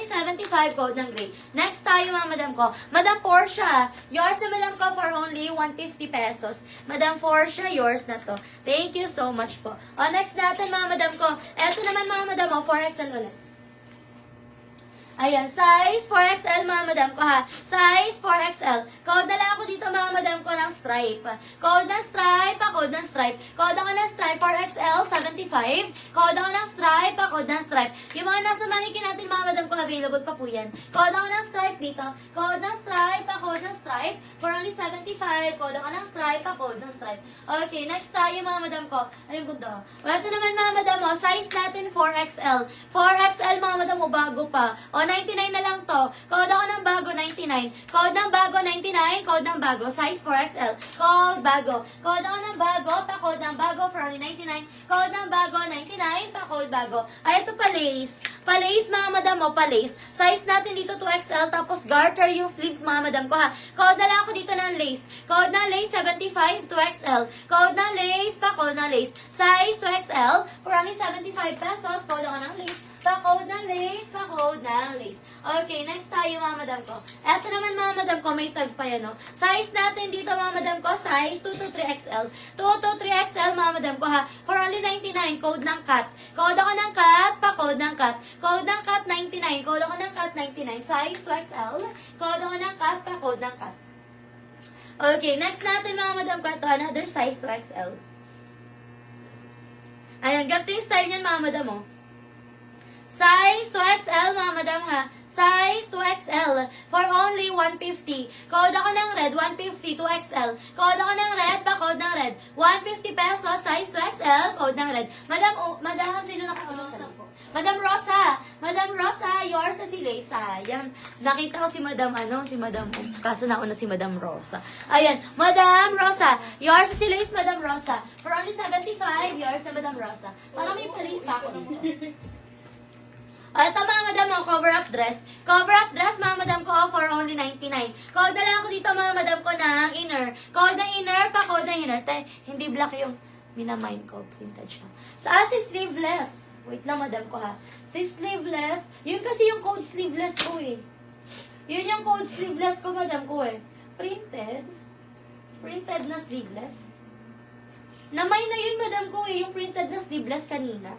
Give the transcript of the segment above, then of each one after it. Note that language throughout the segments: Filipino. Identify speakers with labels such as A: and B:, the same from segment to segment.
A: only 75, code ng gray. Next tayo mga madam ko. Madam Portia, yours na madam ko for only 150 pesos. Madam Portia, yours na to. Thank you so much po. O, next natin mga madam ko. Eto naman mga madam mo, 4XL ulit. Ayan, size 4XL mga madam ko ha. Size 4XL. Code na lang ako dito mga madam ko ng stripe. Code ng stripe, code ng stripe. Code ako ng stripe 4XL 75. Code ako ng stripe, code ng stripe. Yung mga nasa manikin natin mga madam ko, available pa po yan. Code ako ng stripe dito. Code ng stripe, code ng stripe. For only 75. Code ako ng stripe, code ng stripe. Okay, next tayo mga madam ko. Ayun ko to. Well, ito naman mga madam mo, size natin 4XL. 4XL mga madam mo, bago pa. O, 99 na lang to. Code ako ng bago, 99. Code ng bago, 99. Code ng bago, size 4XL. Code bago. Code ako ng bago, pa-code ng bago for only 99. Code ng bago, 99. Pa-code bago. Ay, ito pa-lace. Pa-lace, mga madam mo, pa-lace. Size natin dito 2XL, tapos garter yung sleeves, mga madam ko ha. Code na lang ako dito ng lace. Code ng lace, 75, 2XL. Code ng lace, pa-code ng lace. Size 2XL, for only 75 pesos. Code ako ng lace. Pa-code ng lace, pa-code ng lace. Okay, next tayo mga madam ko. Eto naman mga madam ko, may tag pa yan, no? Size natin dito mga madam ko, size 2 to 3XL. 2 to 3XL mga madam ko ha. For only 99, code ng cut. Code ako ng cut, pa-code ng cut. Code ng cut 99, code ako ng cut 99. Size 2XL. Code ako ng cut, pa-code ng cut. Okay, next natin mga madam ko, ito, another size 2XL. Ayan, ganito yung style niyan mga madam mo. Size 2XL, mga madam ha. Size 2XL for only 150. Code ako ng red, 150, 2XL. Code ako ng red, pa-code ng red. 150 pesos, size 2XL, code ng red. Madam, sino nakakulosa po? Madam Rosa. Madam Rosa, yours na si Lisa. Yan. Nakita ko si Madam, kaso nauna si Madam Rosa. Ayan, Madam Rosa. Yours na si Lace, Madam Rosa. For only 75, yours na Madam Rosa. Parang may palis pa ako dito. Ito mga madam mo, cover up dress. Cover up dress mga madam ko for only 99. Code na lang ako dito mga madam ko ng inner. Code ng inner, pa-code ng inner. Hindi black yung minamind ko. Printed siya. Si sleeveless. Wait lang madam ko ha. Si sleeveless. Yun kasi yung code sleeveless ko eh. Yun yung code sleeveless ko madam ko eh. Printed. Printed na sleeveless. Namay na yun madam ko eh. Yung printed na sleeveless kanina.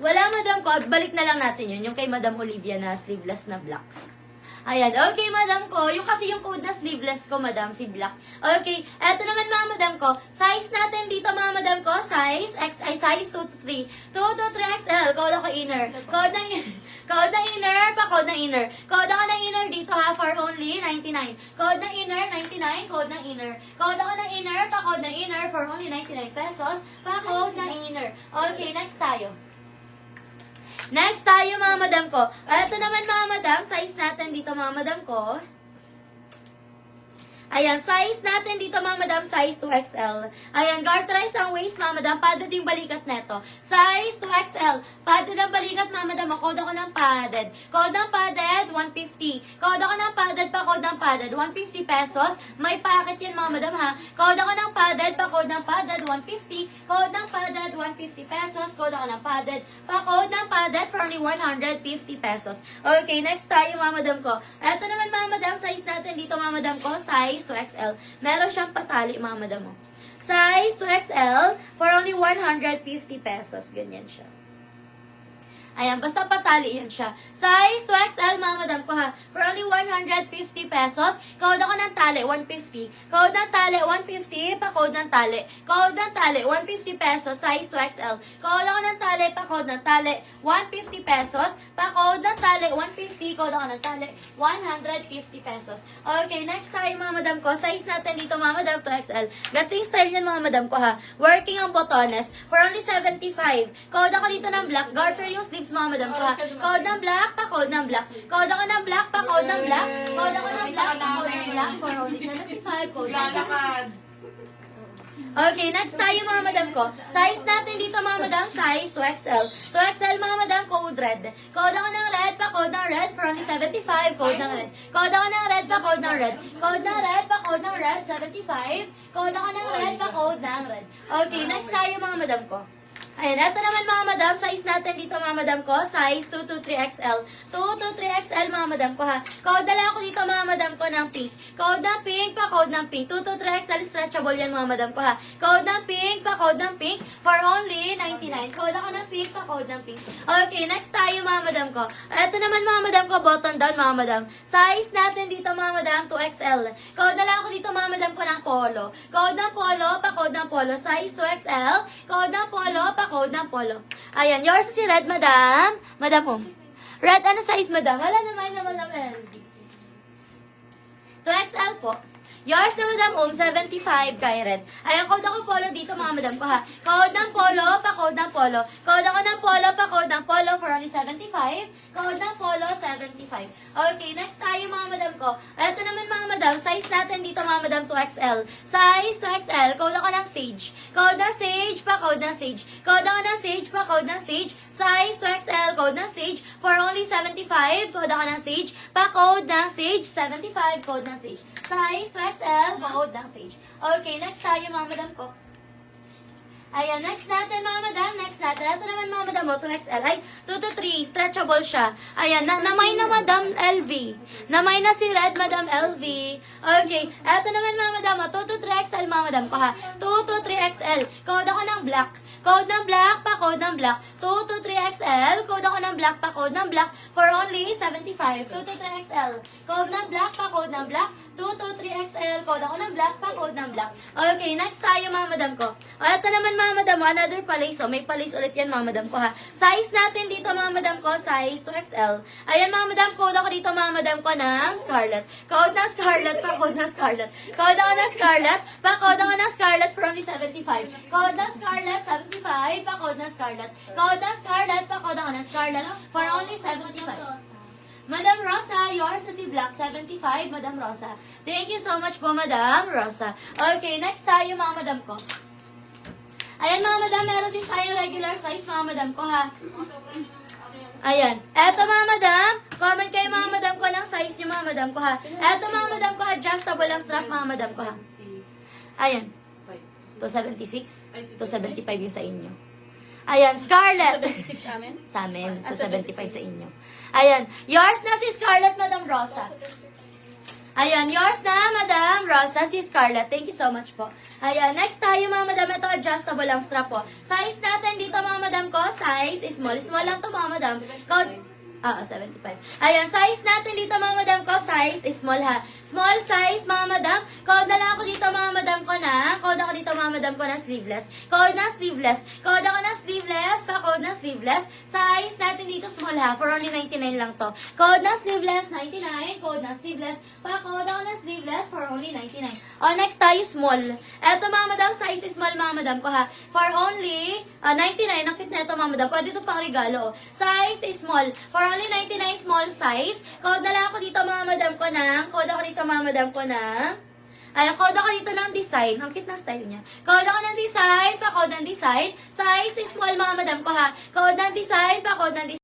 A: Wala madam ko, balik na lang natin yun, yung kay Madam Olivia na sleeveless na black. Ayan, okay madam ko, yung kasi yung code na sleeveless ko madam, si black. Okay, eto naman mga madam ko, size natin dito mga madam ko, size 2 to 3. 2 to 3XL, code ako inner. Code ng inner, pa-code ng inner. Code ako ng inner dito ha, for only 99. Code ng inner, 99, code ng inner. Code ako ng inner, pa-code ng inner, for only 99 pesos, pa-code ng inner. Okay, next tayo. Next tayo mga madam ko. Ito naman mga madam, size natin dito mga madam ko. Ayan, size natin dito mga madam, size 2XL. Ayan, garterize ang waist mga madam, padded yung balikat neto. Size 2XL, padded ang balikat mga madam, code ako ng padded. Code ng padded, 150. Code ako ng padded, pa code ng padded, 150 pesos. May packet yan mga madam ha. Code ako ng padded, pa code ng padded, 150. Code ng padded, 150 pesos. Code ako ng padded, pa code ng padded for only 150 pesos. Okay, next tayo mga madam ko. Ito naman mga madam, size natin dito mga madam ko, size 2XL. Meron siyang patali, mga madam mo. Size 2XL for only 150 pesos. Ganyan siya. Ayan, basta patali yan siya. Size 2XL, mga madam ko ha. For only 150 pesos. Code ako ng tali, 150. Code ng tali, 150. Pa-code ng tali. Code ng tali, 150 pesos. Size 2XL. Code ako ng tali, pa-code ng tali, 150 pesos. Pa-code ng tali, 150. Code ako ng tali, 150 pesos. Okay, next tayo mga madam ko. Size natin dito mga madam, 2XL. Ganito yung style niyan mga madam ko ha. Working ang botones. For only 75. Code ako dito ng black. Garter yung sleeve mga madam ko ha. Code ng black, pa-code ng black. Code ako ng black, pa-code ng black. Code ako ng black, pa-code ng black. For only 75, code ng black. Okay, next tayo mga madam ko. Size natin dito mga madam, size 2XL. 2XL mga madam, code red. Code ako ng red, pa-code ng red. For only 75, code ng red. Code ako ng red, pa-code ng red. Code ng red, pa-code ng red, 75. Code ako ng red, pa-code ng red. Okay, next tayo mga madam ko. Ayan, eto naman mga madam, size natin dito mga madam ko, size 223XL. 223XL mga madam ko ha. Code na lang ako dito mga madam ko ng pink. Code ng pink, pa-code ng pink. 223XL stretchable yan mga madam ko ha. Code ng pink, pa-code ng pink for only 99. Code ako ng pink, pa-code ng pink. Okay, next tayo mga madam ko. Eto naman mga madam ko, button down mga madam. Size natin dito mga madam, 2XL. Code na lang ako dito mga madam ko ng polo. Code ng polo, pa-code ng polo. Size 2XL. Code ng polo, pa-code ng polo. Ayan, yours si Red, madam. Madam, Red, ano size, madam? Wala naman na madam L. 2XL po. Yours na madam 75 kay Red. Ayan, code ako polo dito mga madam ko ha. Code ng polo, pa-code ng polo. Code ako ng polo, pa-code ng polo for only 75. Code ng polo, 75. Okay, next tayo mga madam ko. Ito naman mga madam, size natin dito mga madam 2XL. Size 2XL, code ako ng Sage. Code ng Sage, pa-code ng Sage. Code ako ng Sage, pa-code ng Sage. Size 2XL, code ng Sage for only 75. Code ako ng Sage, pa-code ng Sage. 75, code ng Sage. Size 2XL, code ng Sage. Okay, next tayo mga madam ko. Ayan, next natin mga madam, next natin. Ito naman mga madam, 2XL. Ay, 2 to 3, stretchable siya. Ayan, namay na madam LV. Namay na si Red, madam LV. Okay, ito naman mga madam, 2 to 3XL mga madam ko ha. 2 to 3XL. Code ako ng black. Code ng black, pa-code ng black. 2 to 3XL. Code ako ng black, pa-code ng black for only 75. 2 to 3XL. Code ng black, pa-code ng black. 2 to 3XL. Code ako ng black, pa-code ng black. Okay, next tayo mga madam ko. O, ito naman mga madam, another palace. So, may palace ulit yan mga madam ko ha. Size natin dito mga madam ko, size 2XL. Ayan mga madam, code ako dito mga madam ko ng Scarlet. Code ng Scarlet, pa-code ng Scarlet. Code ako ng Scarlet, pa-code ako ng Scarlet for only 75. Code ng Scarlet, 75, pa-code ng Scarlet. Code ng Scarlet, pa-code ako ng Scarlet for only 75. Madam Rosa, yours na si Black, 75, Madam Rosa. Thank you so much po, Madam Rosa. Okay, next tayo mga madam ko. Ayan mga madam, meron din tayong regular size mga madam ko ha. Ayan. Eto mga madam, comment kayo mga madam ko ng size niyo mga madam ko ha. Eto mga madam ko, adjustable ang strap mga madam ko ha. Ayan. 276, 275 yung sa inyo. Ayan, Scarlett.
B: 76 amin?
A: Sa amin, 275 sa inyo. Ayan, yours na si Scarlett, Madam Rosa. Ayan, yours na, Madam Rosa, si Scarlett. Thank you so much po. Ayan, next tayo mga madam, ito adjustable ang strap po. Size natin dito mga madam ko, size is small. Small lang to mga madam. Code, 75. Ayan, size natin dito mga madam ko, size is small ha. Small size mga madam. Code na lang ako dito mga madam ko na. Code ako dito mga madam ko na sleeveless. Code na sleeveless. Code ako na sleeveless. Pa-code na sleeveless. Size natin dito small ha. For only 99 lang to. Code na sleeveless, 99. Code na sleeveless. Pa-code ako na sleeveless for only 99. O, next tayo small. Eto mga madam, size is small mga madam ko ha. For only 99. Ang cute na ito mga madam. Pwede ito pang regalo. Size is small. For only 99 small size. Code na lang ako dito mga madam ko ng. Code ako dito mga madam ko ng. Ayan, code ako dito ng design. Ang cute na style niya. Code ako ng design. Pa-code ng design. Size is small mga madam ko ha. Code ng design. Pa-code ng design.